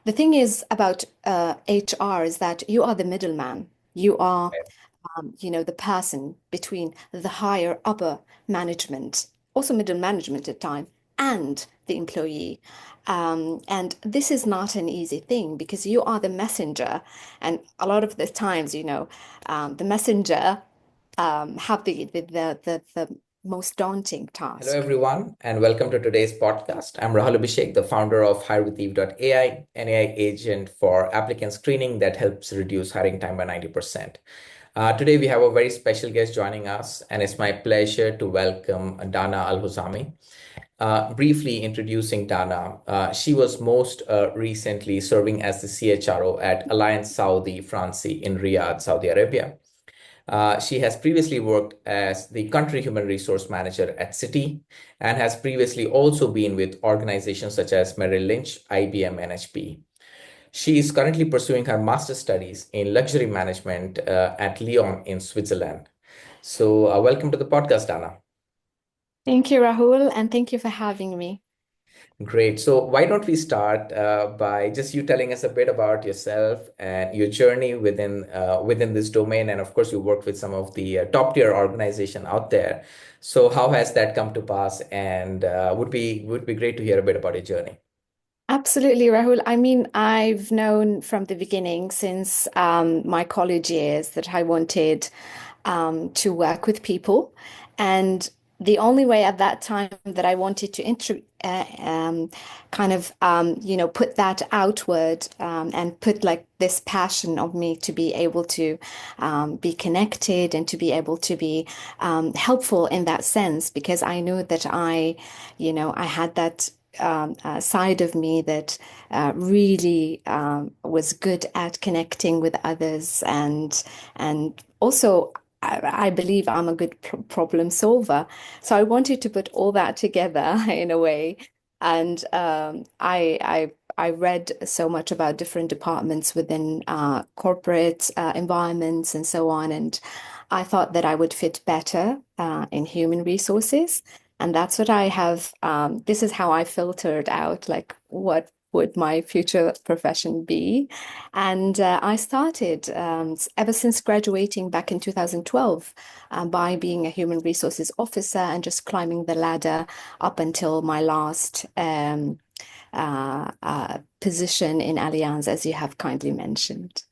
The thing is about HR is that you are the middleman. You are, the person between the higher upper management, also middle management at time, and the employee. And this is not an easy thing because you are the messenger, and a lot of the times, the messenger have the most daunting Hello, task. everyone, and welcome to today's podcast. I'm Rahul Abhishek, the founder of HireWithEve.ai, an AI agent for applicant screening that helps reduce hiring time by 90%. Today, we have a very special guest joining us, and it's my pleasure to welcome Dana Alhozami. Briefly introducing Dana, she was most recently serving as the CHRO at Allianz Saudi Fransi in Riyadh, Saudi Arabia. She has previously worked as the country human resource manager at Citi and has previously also been with organizations such as Merill Lynch, IBM, and HP. She is currently pursuing her master's studies in luxury management at Lyon in Switzerland. So, welcome to the podcast, Dana. Thank you, Rahul, and thank you for having me. Great. So why don't we start by just you telling us a bit about yourself and your journey within this domain, and of course you worked with some of the top tier organization out there. So how has that come to pass? And would be great to hear a bit about your journey. Absolutely, Rahul. I mean, I've known from the beginning, since my college years, that I wanted to work with people. And the only way at that time that I wanted to kind of, put that outward and put like this passion of me to be able to be connected and to be able to be helpful in that sense, because I knew that I had that side of me that really was good at connecting with others, and also I believe I'm a good problem solver. So I wanted to put all that together in a way, and I read so much about different departments within corporate environments and so on, and I thought that I would fit better in human resources. And that's what I have. This is how I filtered out like what would my future profession be. And I started ever since graduating back in 2012 by being a human resources officer and just climbing the ladder up until my last position in Allianz, as you have kindly mentioned.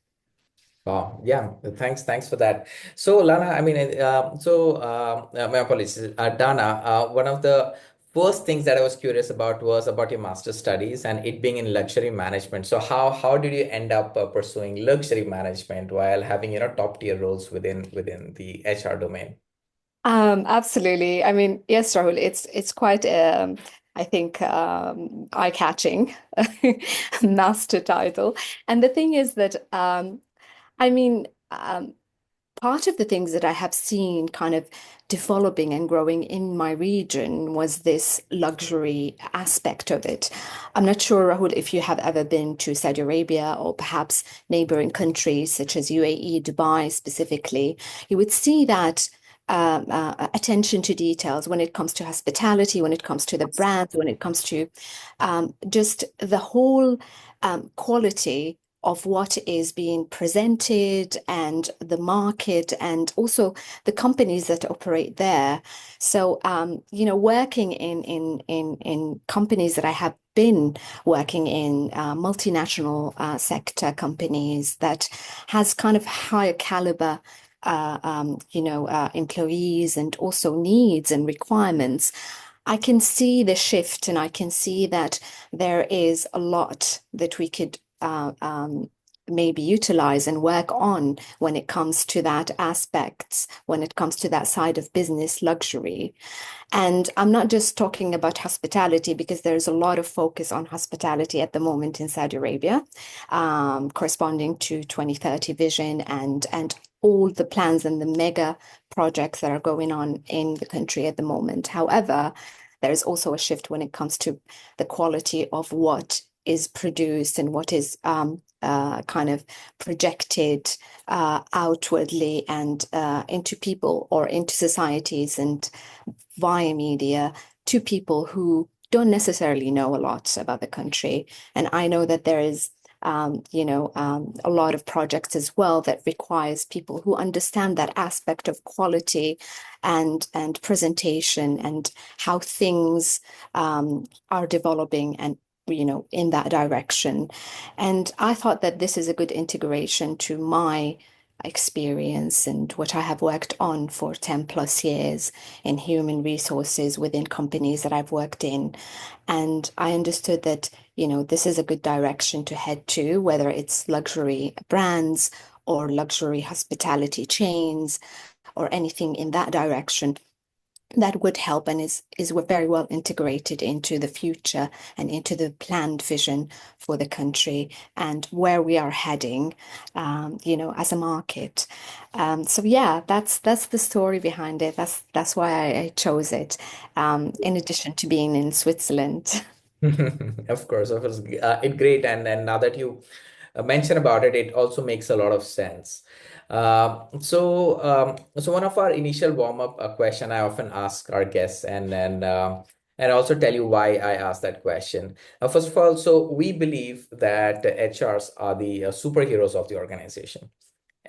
Oh, yeah. Thanks for that. So, Lana, I mean, my apologies, Dana. One of the first things that I was curious about was about your master's studies and it being in luxury management. So, how did you end up pursuing luxury management while having top tier roles within the HR domain? Absolutely. I mean, yes, Rahul, it's quite I think eye-catching master title. And the thing is that I mean, part of the things that I have seen kind of developing and growing in my region was this luxury aspect of it. I'm not sure, Rahul, if you have ever been to Saudi Arabia or perhaps neighboring countries such as UAE, Dubai specifically. You would see that attention to details when it comes to hospitality, when it comes to the brands, when it comes to just the whole quality of what is being presented and the market and also the companies that operate there. So, working in companies that I have been working in, multinational sector companies that has kind of higher caliber employees and also needs and requirements. I can see the shift, and I can see that there is a lot that we could maybe utilize and work on when it comes to that aspects, when it comes to that side of business luxury. And I'm not just talking about hospitality because there's a lot of focus on hospitality at the moment in Saudi Arabia, corresponding to 2030 vision and all the plans and the mega projects that are going on in the country at the moment. However, there's also a shift when it comes to the quality of what is produced and what is kind of projected outwardly and into people or into societies and via media to people who don't necessarily know a lot about the country. And I know that there is a lot of projects as well that requires people who understand that aspect of quality and presentation and how things are developing and in that direction. And I thought that this is a good integration to my experience and what I have worked on for 10 plus years in human resources within companies that I've worked in. And I understood that, this is a good direction to head to, whether it's luxury brands or luxury hospitality chains or anything in that direction that would help and is very well integrated into the future and into the planned vision for the country and where we are heading, as a market. So yeah, that's the story behind it. That's why I chose it. In addition to being in Switzerland. Of course, it great. And now that you mention about it, it also makes a lot of sense. So one of our initial warm-up question I often ask our guests, and also tell you why I asked that question. First of all, so we believe that HRs are the superheroes of the organization.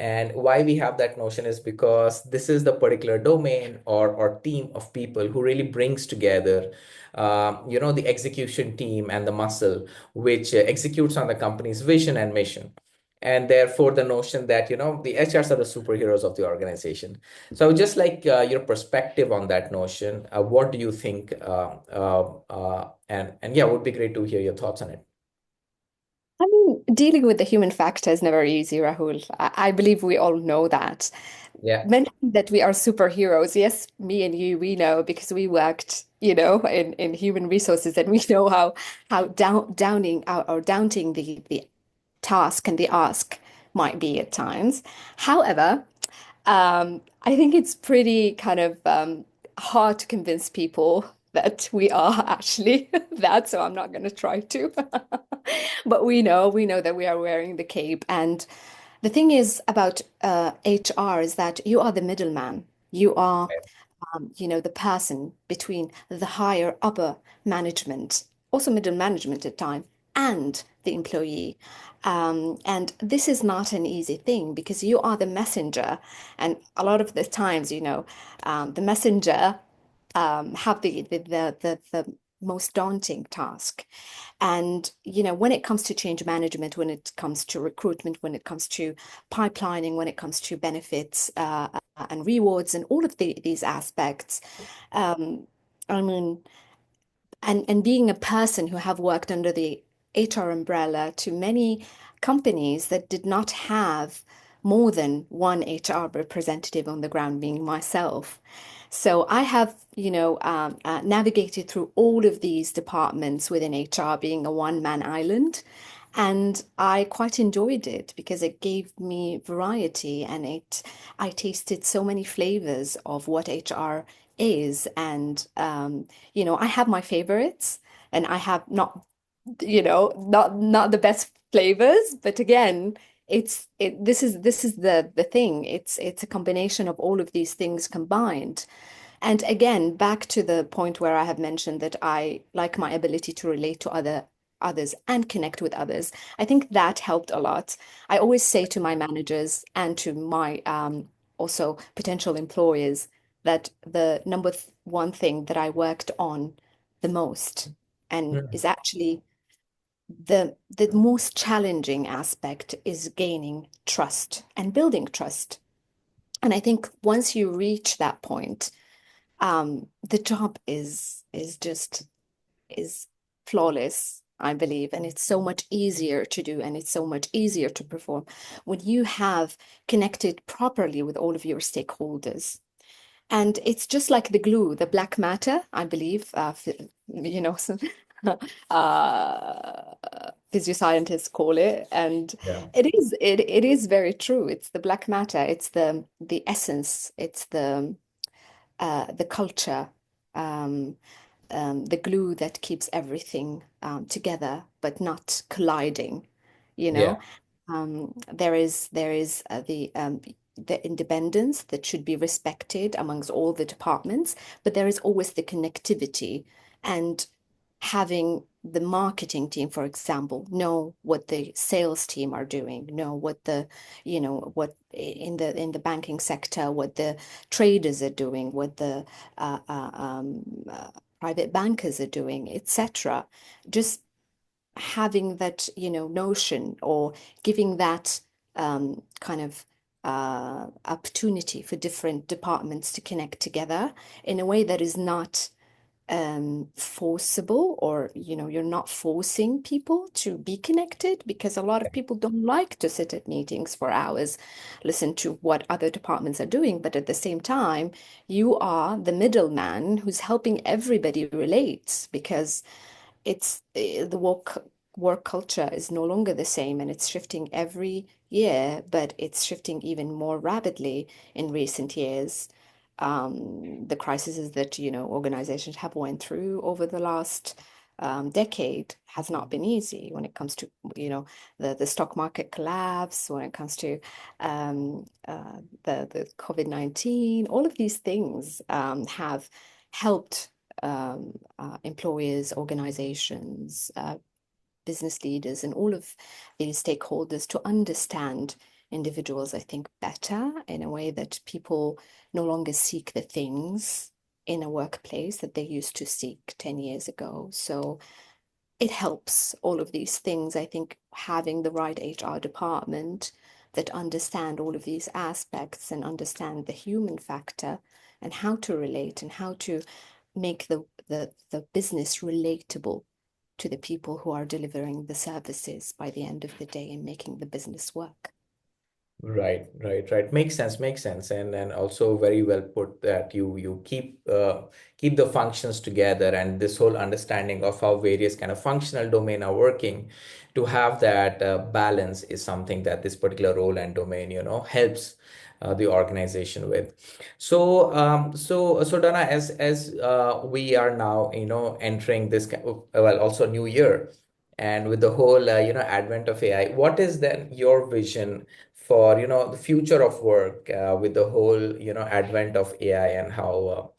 And why we have that notion is because this is the particular domain or team of people who really brings together, the execution team and the muscle, which executes on the company's vision and mission. And therefore, the notion that, the HRs are the superheroes of the organization. So I would just like your perspective on that notion. What do you think? And yeah, it would be great to hear your thoughts on it. I mean, dealing with the human factor is never easy, Rahul. I believe we all know that. Yeah. Mentioning that we are superheroes, yes, me and you, we know because we worked, in human resources and we know how downing or daunting the task and the ask might be at times. However, I think it's pretty kind of hard to convince people that we are actually that, so I'm not going to try to. But we know that we are wearing the cape. And the thing is about HR is that you are the middleman. You are the person between the higher upper management, also middle management at time, and the employee. And this is not an easy thing because you are the messenger. And a lot of the times, the messenger have the most daunting task. And, when it comes to change management, when it comes to recruitment, when it comes to pipelining, when it comes to benefits and rewards and all of these aspects, um, I mean, and being a person who have worked under the HR umbrella to many companies that did not have more than one HR representative on the ground, being myself. So I have, navigated through all of these departments within HR, being a one-man island. And I quite enjoyed it because it gave me variety and I tasted so many flavors of what HR is. And, I have my favorites and I have not the best flavors, but again, this is the thing. It's a combination of all of these things combined. And again, back to the point where I have mentioned that I like my ability to relate to others and connect with others. I think that helped a lot. I always say to my managers and to my also potential employers that the one thing that I worked on the most and Mm. is actually the most challenging aspect is gaining trust and building trust. And I think once you reach that point, the job is flawless, I believe, and it's so much easier to do and it's so much easier to perform when you have connected properly with all of your stakeholders. And it's just like the glue, the black matter, I believe, some, uh, physioscientists call it, and Yeah. it is very true. It's the black matter, it's the essence, it's the culture, um, the glue that keeps everything together, but not colliding. You know, Yeah. there is the independence that should be respected amongst all the departments, but there is always the connectivity. And having the marketing team, for example, know what the sales team are doing, know what what in the banking sector, what the traders are doing, what the uh, uh, um, uh, private bankers are doing, etc. Just having that, notion, or giving that kind of opportunity for different departments to connect together in a way that is not forcible, or you're not forcing people to be connected, because a lot of people don't like to sit at meetings for hours, listen to what other departments are doing, but at the same time you are the middleman who's helping everybody relate, because the work culture is no longer the same, and it's shifting every year, but it's shifting even more rapidly in recent years. The crises that organizations have went through over the last decade has not been easy, when it comes to the stock market collapse, when it comes to the COVID-19. All of these things have helped employers, organizations, business leaders, and all of these stakeholders to understand individuals, I think, better, in a way that people no longer seek the things in a workplace that they used to seek 10 years ago. So it helps, all of these things. I think having the right HR department that understand all of these aspects and understand the human factor and how to relate and how to make the business relatable to the people who are delivering the services by the end of the day and making the business work. Right, right, right. Makes sense, makes sense. And also very well put that you keep the functions together, and this whole understanding of how various kind of functional domain are working to have that balance is something that this particular role and domain, helps the organization with. So Donna, as we are now, entering this well, also new year, and with the whole advent of AI, what is then your vision for the future of work, with the whole advent of AI, and how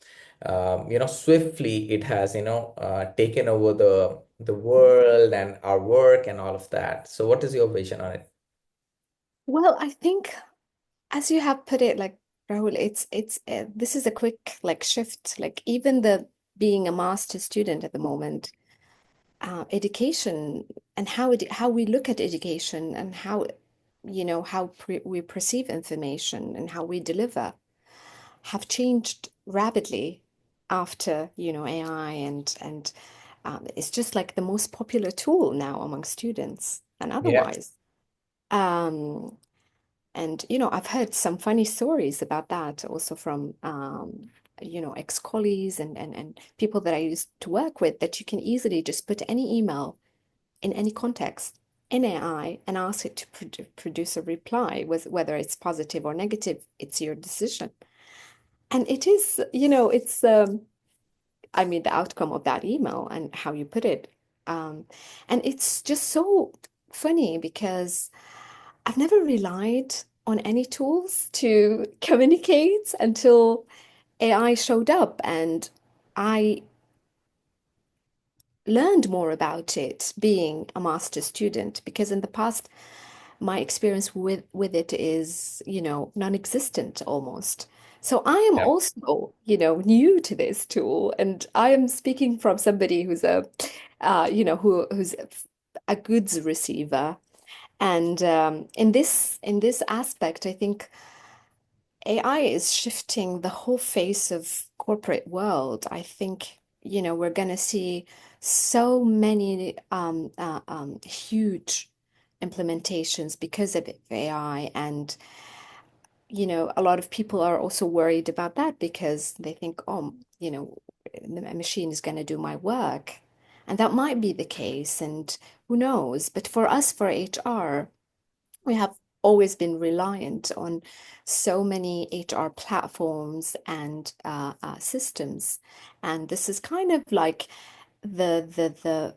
swiftly it has taken over the world and our work and all of that. So what is your vision on it? Well, I think, as you have put it, like, Rahul, it's this is a quick like shift. Like, even the being a master student at the moment, education and how we look at education, and how we perceive information and how we deliver have changed rapidly after AI, and it's just like the most popular tool now among students and Yeah. otherwise. Um, and I've heard some funny stories about that also from ex-colleagues and people that I used to work with, that you can easily just put any email in any context in AI and ask it to produce a reply, with whether it's positive or negative, it's your decision. And it is, it's I mean, the outcome of that email and how you put it. Um, and it's just so funny, because I've never relied on any tools to communicate until AI showed up, and I learned more about it being a master's student, because in the past my experience with it is, non-existent almost. So I am Yeah. also, new to this tool, and I am speaking from somebody who's who's a goods receiver. And in this aspect, I think AI is shifting the whole face of corporate world. I think, we're going to see so many huge implementations because of AI. And, a lot of people are also worried about that, because they think, oh, the machine is going to do my work. And that might be the case, and who knows? But for us, for HR, we have always been reliant on so many HR platforms and systems. And this is kind of like the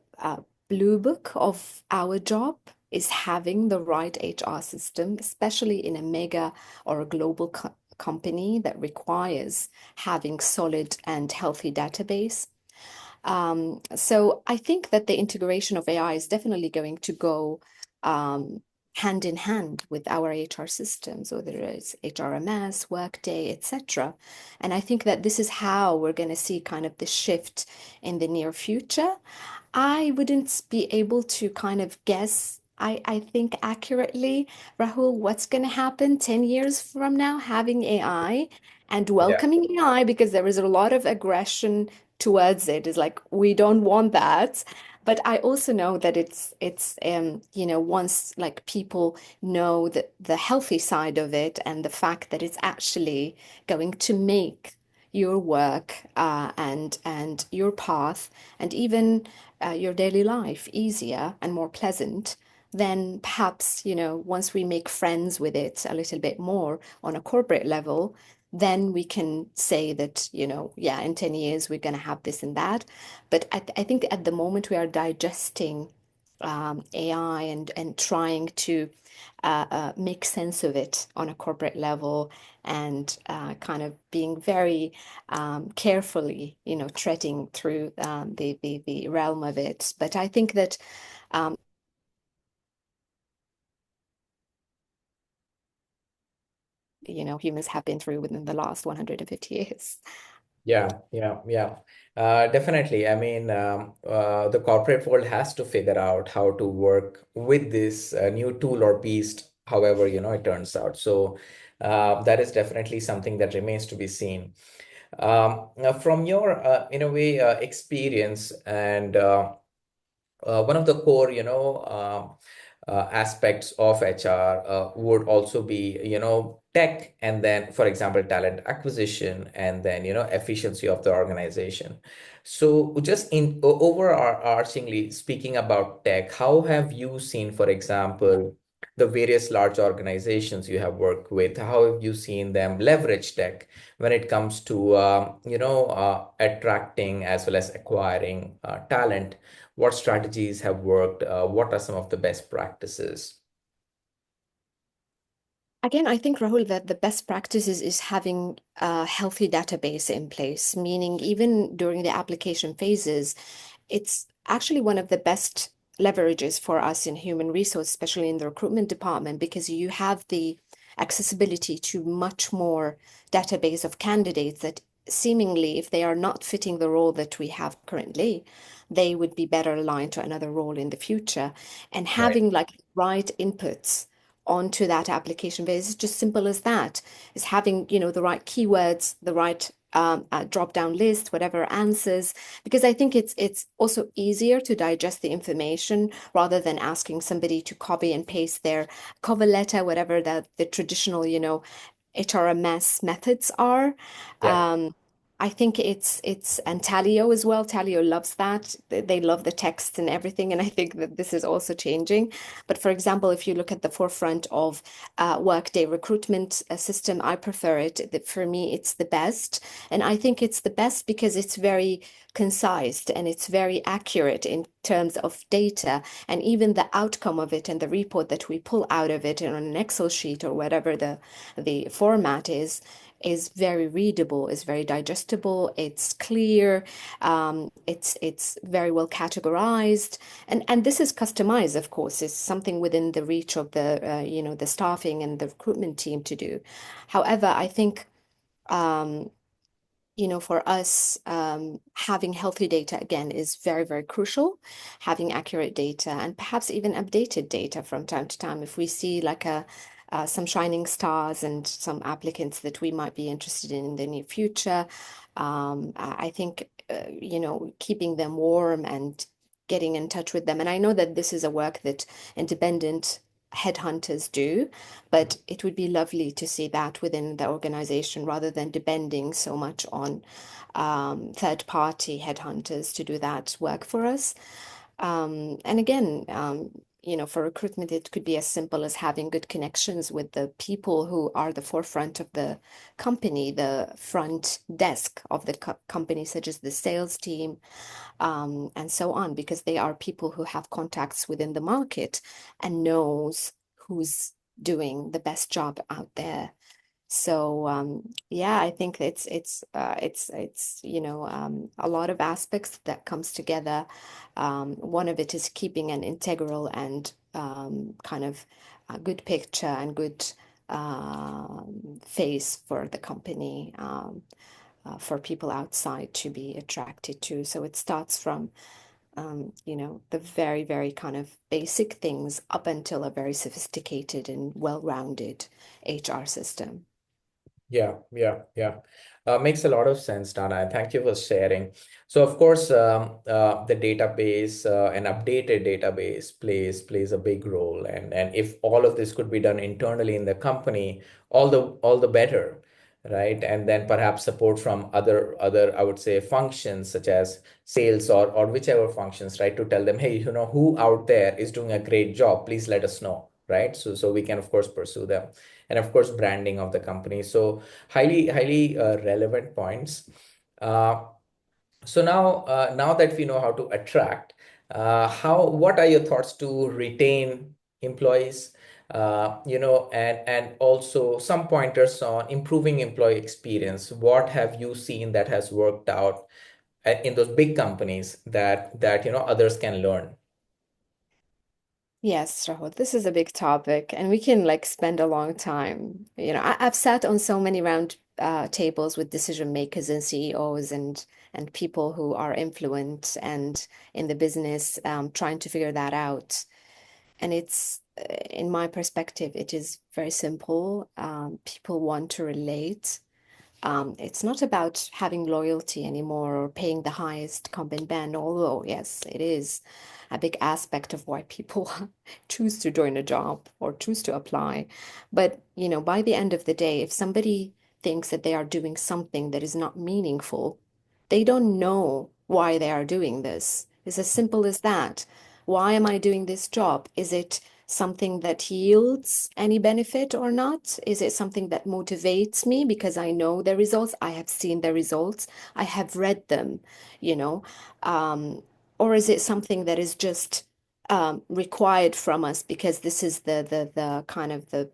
blue book of our job, is having the right HR system, especially in a mega or a global company that requires having solid and healthy database. So I think that the integration of AI is definitely going to go um, hand in hand with our HR systems, whether it's HRMS, Workday, etc. And I think that this is how we're going to see kind of the shift in the near future. I wouldn't be able to kind of guess, I think accurately, Rahul, what's going to happen 10 years from now, having AI and Yeah. welcoming AI, because there is a lot of aggression towards it. Is like, we don't want that. But I also know that once like people know the healthy side of it and the fact that it's actually going to make your work and your path and even your daily life easier and more pleasant, then perhaps, once we make friends with it a little bit more on a corporate level, then we can say that, yeah, in 10 years we're going to have this and that. But I think at the moment we are digesting AI and trying to make sense of it on a corporate level and kind of being very carefully, treading through the realm of it. But I think that um, humans have been through within the last 150 years. Yeah, yeah, yeah. Definitely. I mean, the corporate world has to figure out how to work with this new tool or beast, however, it turns out. So that is definitely something that remains to be seen. Now from your, in a way, experience and one of the core, aspects of HR would also be, tech, and then, for example, talent acquisition, and then, efficiency of the organization. So, just in overarchingly speaking about tech, how have you seen, for example, the various large organizations you have worked with? How have you seen them leverage tech when it comes to, attracting as well as acquiring talent? What strategies have worked? What are some of the best practices? Again, I think, Rahul, that the best practices is having a healthy database in place, meaning even during the application phases, it's actually one of the best leverages for us in human resource, especially in the recruitment department, because you have the accessibility to much more database of candidates that seemingly, if they are not fitting the role that we have currently, they would be better aligned to another role in the future. And Right. having like right inputs onto that application base is just simple as that. Is having, the right keywords, the right drop down list, whatever answers, because I think it's also easier to digest the information rather than asking somebody to copy and paste their cover letter, whatever the traditional, HRMS methods are. Yeah. Um, I think it's and Talio as well. Talio loves that. They love the text and everything, and I think that this is also changing. But for example, if you look at the forefront of Workday recruitment system, I prefer it. For me, it's the best, and I think it's the best because it's very concise and it's very accurate in terms of data, and even the outcome of it and the report that we pull out of it on an Excel sheet or whatever the format is very readable, is very digestible, it's clear, it's very well categorized, and this is customized, of course, it's something within the reach of the staffing and the recruitment team to do. However, I think um, for us, having healthy data again is very, very crucial. Having accurate data and perhaps even updated data from time to time. If we see like some shining stars and some applicants that we might be interested in the near future, I think, keeping them warm and getting in touch with them. And I know that this is a work that independent headhunters do, but it would be lovely to see that within the organization rather than depending so much on third-party headhunters to do that work for us. And again, for recruitment, it could be as simple as having good connections with the people who are the forefront of the company, the front desk of the company, such as the sales team, and so on, because they are people who have contacts within the market and knows who's doing the best job out there. So yeah, I think it's a lot of aspects that comes together. One of it is keeping an integral and kind of a good picture and good face for the company, for people outside to be attracted to. So it starts from the very, very kind of basic things up until a very sophisticated and well-rounded HR system. Yeah, yeah, yeah. Makes a lot of sense, Dana, and thank you for sharing. So, of course, the database, an updated database plays a big role, and if all of this could be done internally in the company, all the better, right? And then perhaps support from other I would say functions such as sales or whichever functions, right? To tell them, hey, who out there is doing a great job? Please let us know, right? So we can of course pursue them, and of course branding of the company. So highly relevant points. Uh, so now that we know how to attract, how what are your thoughts to retain employees? And also some pointers on improving employee experience. What have you seen that has worked out in those big companies that others can learn? Yes, Rahul, this is a big topic, and we can like spend a long time. I've sat on so many round tables with decision makers and CEOs and people who are influent and in the business, trying to figure that out. And in my perspective, it is very simple. People want to relate. It's not about having loyalty anymore or paying the highest comp and band, although, yes, it is a big aspect of why people choose to join a job or choose to apply. But, by the end of the day, if somebody thinks that they are doing something that is not meaningful, they don't know why they are doing this. It's as simple as that. Why am I doing this job? Is it something that yields any benefit or not? Is it something that motivates me because I know the results? I have seen the results. I have read them, you know. Um, or is it something that is just required from us because this is the kind of the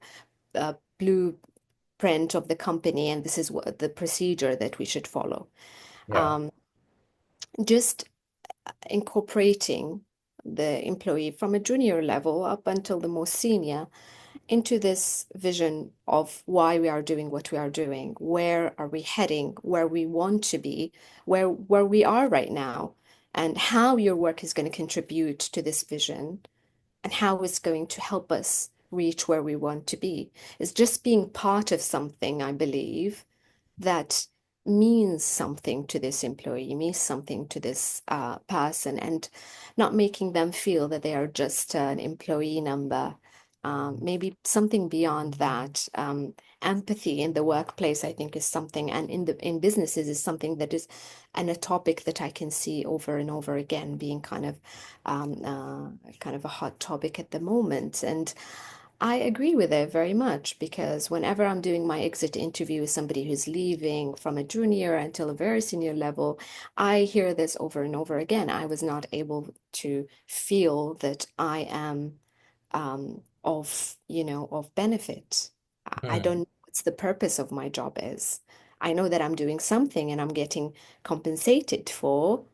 blueprint of the company and this is what the procedure that we should follow? Yeah. Um, just incorporating the employee from a junior level up until the most senior into this vision of why we are doing what we are doing, where are we heading, where we want to be, where we are right now, and how your work is going to contribute to this vision and how it's going to help us reach where we want to be. It's just being part of something, I believe, that means something to this employee, means something to this person, and not making them feel that they are just an employee number. Maybe something beyond that. Empathy in the workplace, I think, is something, and in businesses is something that is, and a topic that I can see over and over again being kind of a hot topic at the moment. And I agree with it very much because whenever I'm doing my exit interview with somebody who's leaving from a junior until a very senior level, I hear this over and over again. I was not able to feel that I am of benefit. I don't Hmm. know what's the purpose of my job is. I know that I'm doing something and I'm getting compensated for,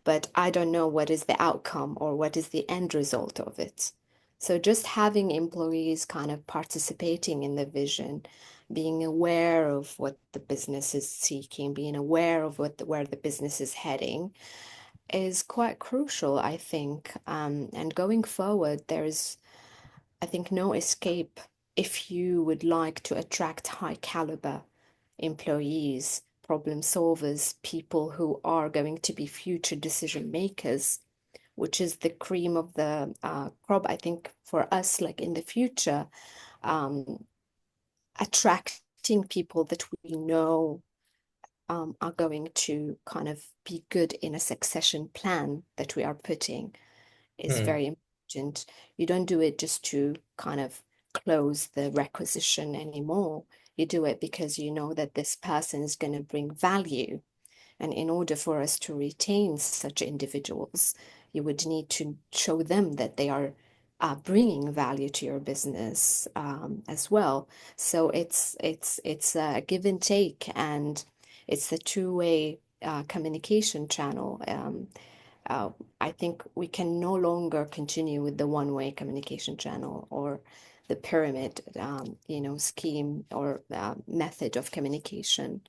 but I don't know what is the outcome or what is the end result of it. So just having employees kind of participating in the vision, being aware of what the business is seeking, being aware of where the business is heading is quite crucial, I think. And going forward, there's, I think, no escape if you would like to attract high caliber employees, problem solvers, people who are going to be future decision makers, which is the cream of the crop, I think, for us, like in the future, um, attracting people that we know are going to kind of be good in a succession plan that we are putting is Hmm. very important. You don't do it just to kind of close the requisition anymore. You do it because you know that this person is going to bring value. And in order for us to retain such individuals, you would need to show them that they are, bringing value to your business as well. So it's a give and take, and it's a two-way communication channel. Uh, I think we can no longer continue with the one-way communication channel or the pyramid, scheme or method of communication.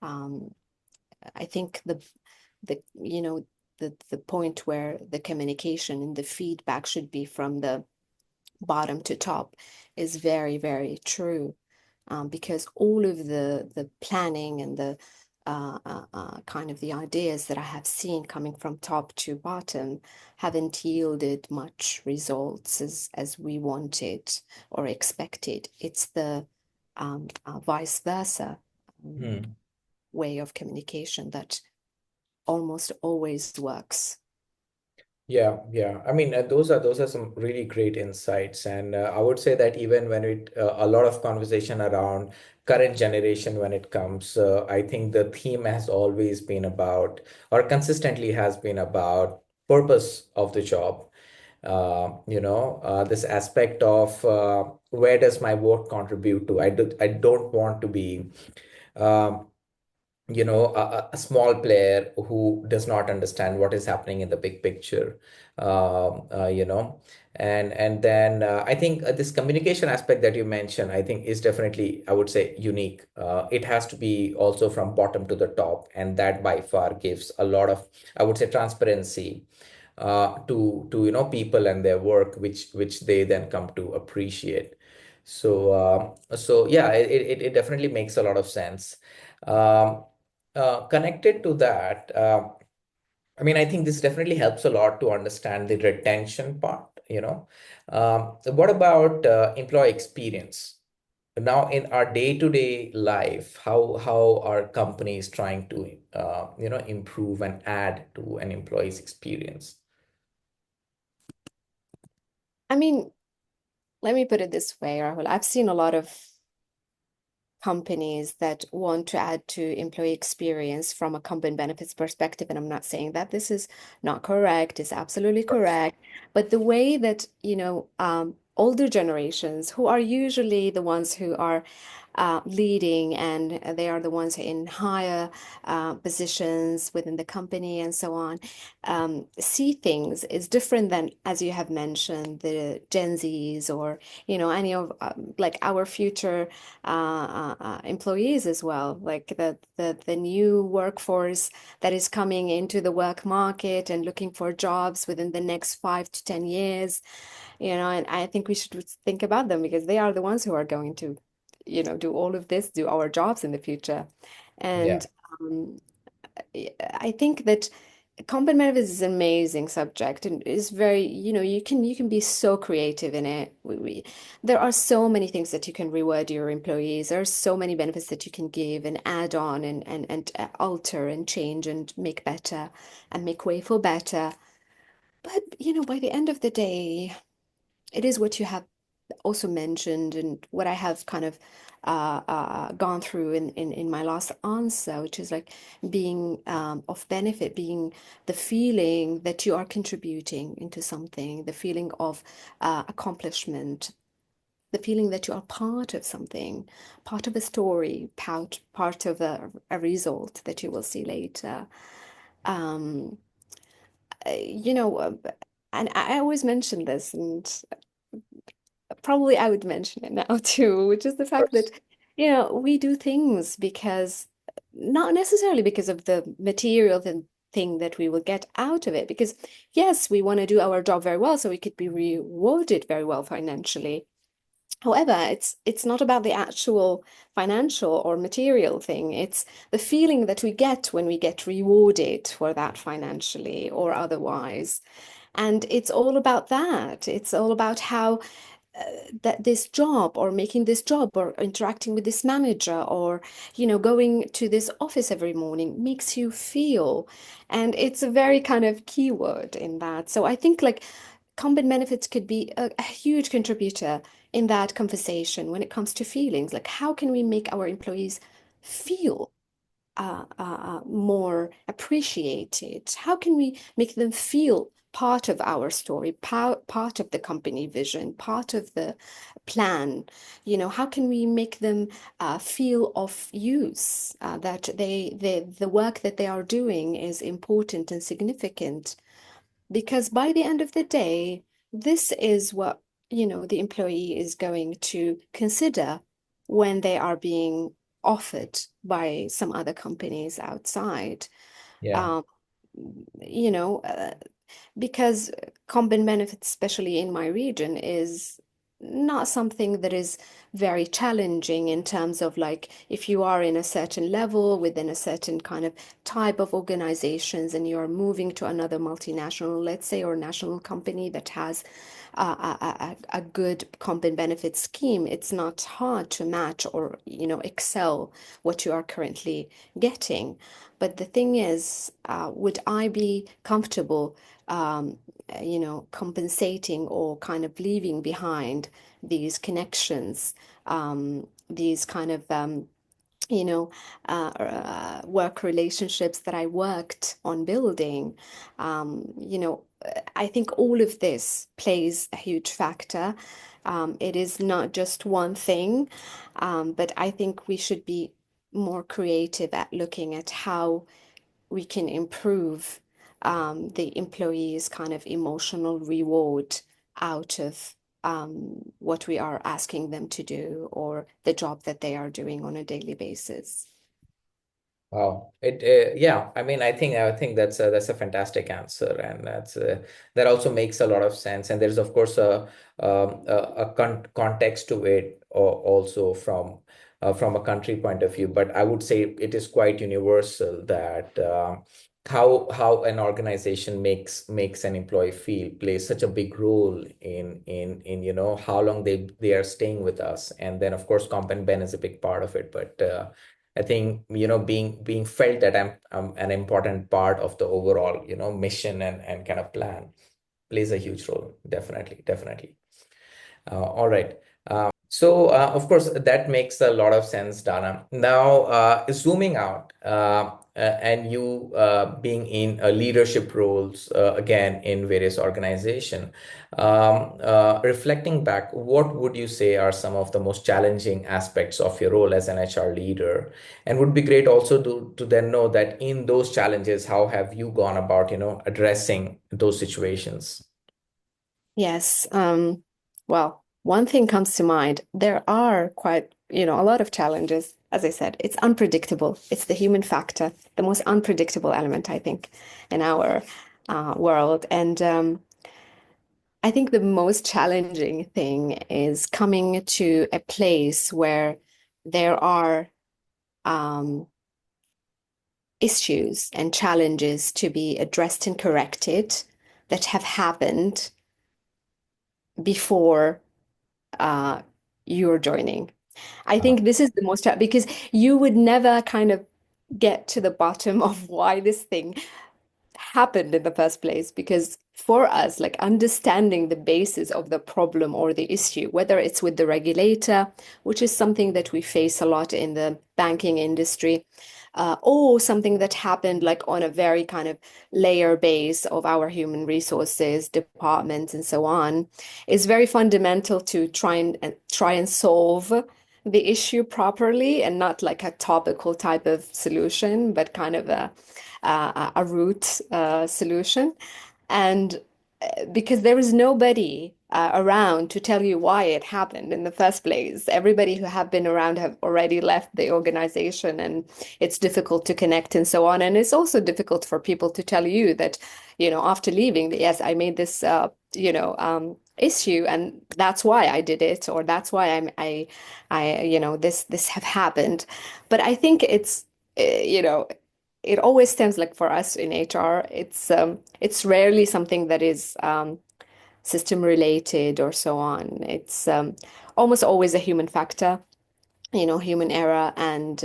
Um, I think the point where the communication and the feedback should be from the bottom to top is very, very true. Because all of the planning and the kind of the ideas that I have seen coming from top to bottom haven't yielded much results as we wanted or expected. It's the vice versa Hmm. way of communication that almost always works. Yeah, yeah. I mean, those are some really great insights, and I would say that even when a lot of conversation around current generation when it comes, I think the theme has always been about, or consistently has been about, purpose of the job. This aspect of where does my work contribute to? I don't want to be. Um, a small player who does not understand what is happening in the big picture. um, uh, you know and then I think this communication aspect that you mentioned, I think, is definitely, I would say, unique. It has to be also from bottom to the top, and that by far gives a lot of, I would say, transparency to people and their work, which they then come to appreciate. So yeah, it definitely makes a lot of sense. um, Connected to that, I mean, I think this definitely helps a lot to understand the retention part. What about employee experience? Now, in our day-to-day life, how are companies trying to improve and add to an employee's experience? I mean, let me put it this way, Rahul. I've seen a lot of companies that want to add to employee experience from a company benefits perspective. And I'm not saying that this is not correct, it's absolutely correct. But the way that, older generations, who are usually the ones who are leading, and they are the ones in higher positions within the company and so on, see things is different than, as you have mentioned, the Gen Zs or, any of like our future employees as well, like the new workforce that is coming into the work market and looking for jobs within the next 5 to 10 years, and I think we should think about them because they are the ones who are going to, do all of this, do our jobs in the future. Yeah. And I think that combat management is an amazing subject and is very, you can be so creative in it. There are so many things that you can reward your employees. There are so many benefits that you can give and add on and alter and change and make better and make way for better. But, by the end of the day, it is what you have also mentioned and what I have kind of gone through in my last answer, which is like being of benefit, being the feeling that you are contributing into something, the feeling of accomplishment, the feeling that you are part of something, part of a story, part of a result that you will see later. Um, you know, uh, and I always mention this, and probably I would mention it now too, which is the Of fact that, course. we do things because not necessarily because of the material thing that we will get out of it. Because yes, we want to do our job very well, so we could be rewarded very well financially. However, it's not about the actual financial or material thing. It's the feeling that we get when we get rewarded for that financially or otherwise. And it's all about that. It's all about how that this job or making this job or interacting with this manager or going to this office every morning makes you feel, and it's a very kind of keyword in that. So I think like combat benefits could be a huge contributor in that conversation when it comes to feelings, like how can we make our employees feel more appreciated? How can we make them feel part of our story, part of the company vision, part of the plan. How can we make them feel of use, that the work that they are doing is important and significant? Because by the end of the day, this is what, the employee is going to consider when they are being offered by some other companies outside. Yeah. Um, you know, uh, because comp and benefits, especially in my region, is not something that is very challenging in terms of like if you are in a certain level within a certain kind of type of organizations and you're moving to another multinational, let's say, or national company that has a good comp and benefit scheme, it's not hard to match or, excel what you are currently getting. But the thing is, would I be comfortable, compensating or kind of leaving behind these connections, these kind of, work relationships that I worked on building? I think all of this plays a huge factor. It is not just one thing, but I think we should be more creative at looking at how we can improve the employees' kind of emotional reward out of what we are asking them to do or the job that they are doing on a daily basis. Wow. Yeah, I mean, I think that's a fantastic answer, and that also makes a lot of sense. And there's of course a context to it also from a country point of view. But I would say it is quite universal that how an organization makes an employee feel plays such a big role in how long they are staying with us. And then of course comp and ben is a big part of it, but I think, being felt that I'm an important part of the overall, mission and kind of plan plays a huge role. Definitely, definitely. All right. So, of course, that makes a lot of sense, Dana. Now, zooming out, and you being in leadership roles again in various organizations, reflecting back, what would you say are some of the most challenging aspects of your role as an HR leader? And would be great also to then know that in those challenges, how have you gone about, addressing those situations? Yes. Well, one thing comes to mind. There are quite, a lot of challenges. As I said, it's unpredictable. It's the human factor, the most unpredictable element, I think, in our world. And I think the most challenging thing is coming to a place where there are um, issues and challenges to be addressed and corrected that have happened before uh, you're joining. I Uh, think this is the most, because you would never kind of get to the bottom of why this thing happened in the first place, because for us, like understanding the basis of the problem or the issue, whether it's with the regulator, which is something that we face a lot in the banking industry, or something that happened like on a very kind of layer base of our human resources departments and so on, is very fundamental to try and solve the issue properly, and not like a topical type of solution, but kind of a root solution. And because there is nobody around to tell you why it happened in the first place. Everybody who have been around have already left the organization, and it's difficult to connect and so on. And it's also difficult for people to tell you that, after leaving, yes, I made this, issue, and that's why I did it, or that's why this have happened. But I think it always stems, like for us in HR, it's rarely something that is system related or so on. It's almost always a human factor, human error, and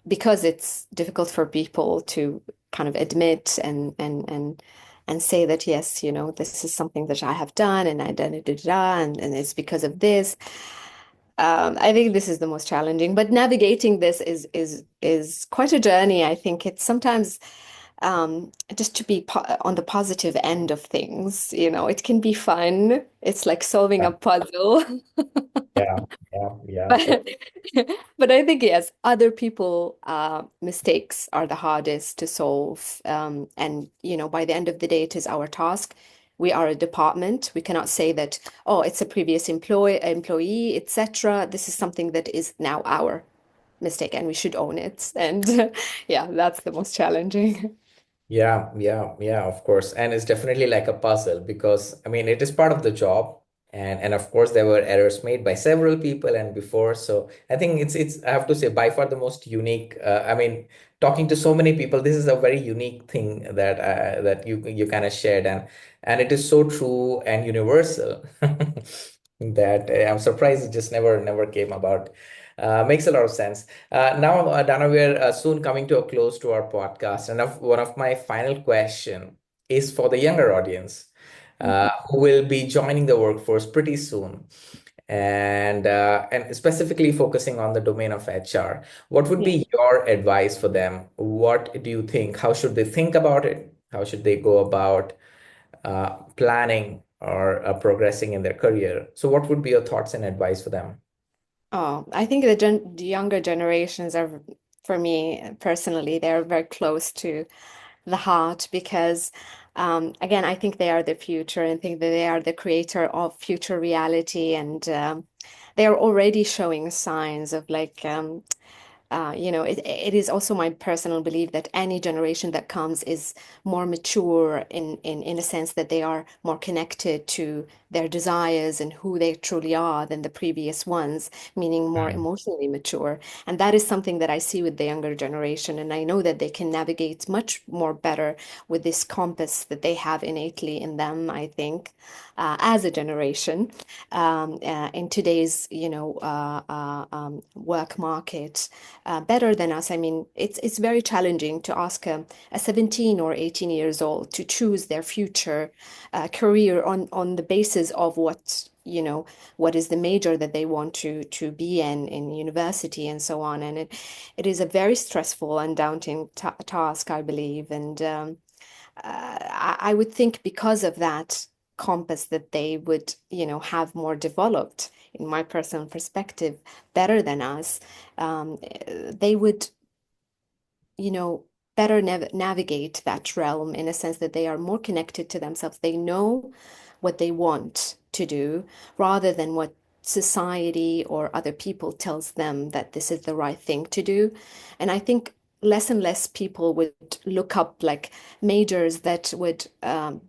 because it's difficult for people to kind of admit and say that yes, this is something that I have done and I done it, and it's because of this. I think this is the most challenging, but navigating this is quite a journey. I think it's sometimes just to be po on the positive end of things, it can be fun. It's like solving a Yeah, puzzle. yeah, yeah, yeah. But but I think yes, other people mistakes are the hardest to solve. And by the end of the day, it is our task. We are a department. We cannot say that, oh, it's a previous employee, etc. This is something that is now our mistake and we should own it. And yeah, that's the most challenging. Yeah, yeah, yeah, of course. And it's definitely like a puzzle because I mean it is part of the job and of course there were errors made by several people and before. So I think it's I have to say by far the most unique I mean talking to so many people this is a very unique thing that you kind of shared and it is so true and universal that I'm surprised it just never came about. Makes a lot of sense. Now, Dana, we're soon coming to a close to our podcast, and one of my final question is for the younger audience who will be joining the workforce pretty soon, and specifically focusing on the domain of HR. What would Yeah. be your advice for them? What do you think? How should they think about it? How should they go about planning or progressing in their career? So, what would be your thoughts and advice for them? Oh, I think the younger generations are, for me personally, they're very close to the heart because, again, I think they are the future and think that they are the creator of future reality, and they are already showing signs of like it is also my personal belief that any generation that comes is more mature in a sense that they are more connected to their desires and who they truly are than the previous ones, meaning more Mm. emotionally mature. And that is something that I see with the younger generation. And I know that they can navigate much more better with this compass that they have innately in them, I think, as a generation in today's, work market better than us. I mean, it's very challenging to ask a 17 or 18 years old to choose their future career on the basis of what is the major that they want to be in university and so on. And it is a very stressful and daunting ta task, I believe. And I would think because of that compass that they would, have more developed, in my personal perspective, better than us. They would, you know, better navigate that realm in a sense that they are more connected to themselves. They know what they want to do rather than what society or other people tells them that this is the right thing to do. And I think less and less people would look up like majors that would help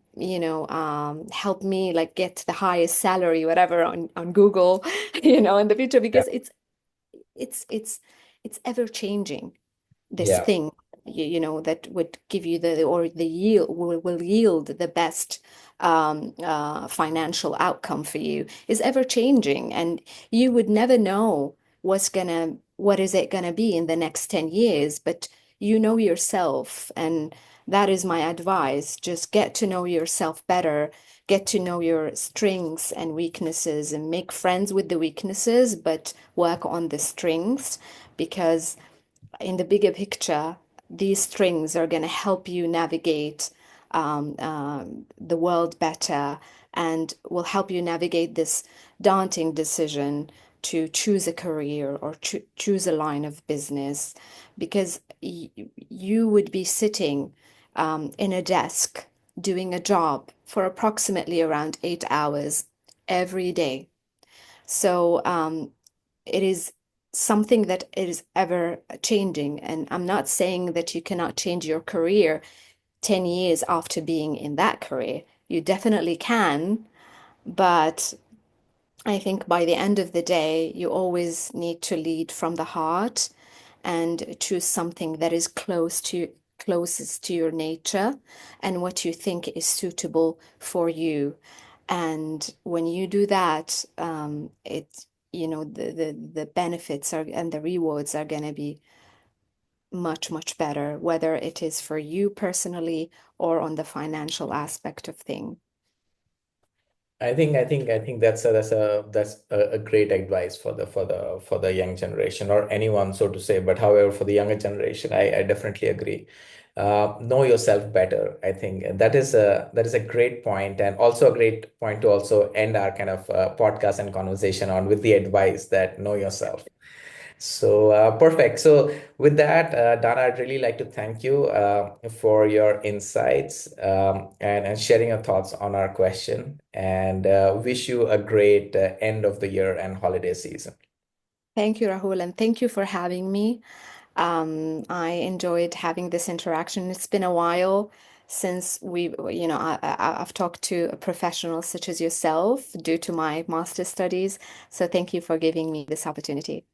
me like get the highest salary, whatever, on Google, in the future Yeah, because it's it's it's ever changing this yeah, thing that would give you the yield will yield the best financial outcome for you is ever changing, and you would never know what is it gonna be in the next 10 years, but you know yourself, and that is my advice. Just get to know yourself better, get to know your strengths and weaknesses, and make friends with the weaknesses, but work on the strengths, because in the bigger picture, these strings are going to help you navigate the world better and will help you navigate this daunting decision to choose a career or choose a line of business, because you would be sitting in a desk doing a job for approximately around 8 hours every day. So it is something that is ever changing. And I'm not saying that you cannot change your career 10 years after being in that career. You definitely can, but I think by the end of the day, you always need to lead from the heart and choose something that is closest to your nature and what you think is suitable for you. And when you do that, the benefits are and the rewards are going to be much better, whether it is for you personally or on the financial aspect of things. I think that's a great advice for the young generation or anyone, so to say. But however, for the younger generation, I definitely agree. Know yourself better. I think that is a great point, and also a great point to also end our kind of podcast and conversation on with the advice that know yourself. So perfect. So with that, Dana, I'd really like to thank you for your insights and sharing your thoughts on our question, and wish you a great end of the year and holiday season. Thank you, Rahul, and thank you for having me. I enjoyed having this interaction. It's been a while since I've talked to a professional such as yourself due to my master's studies. So thank you for giving me this opportunity.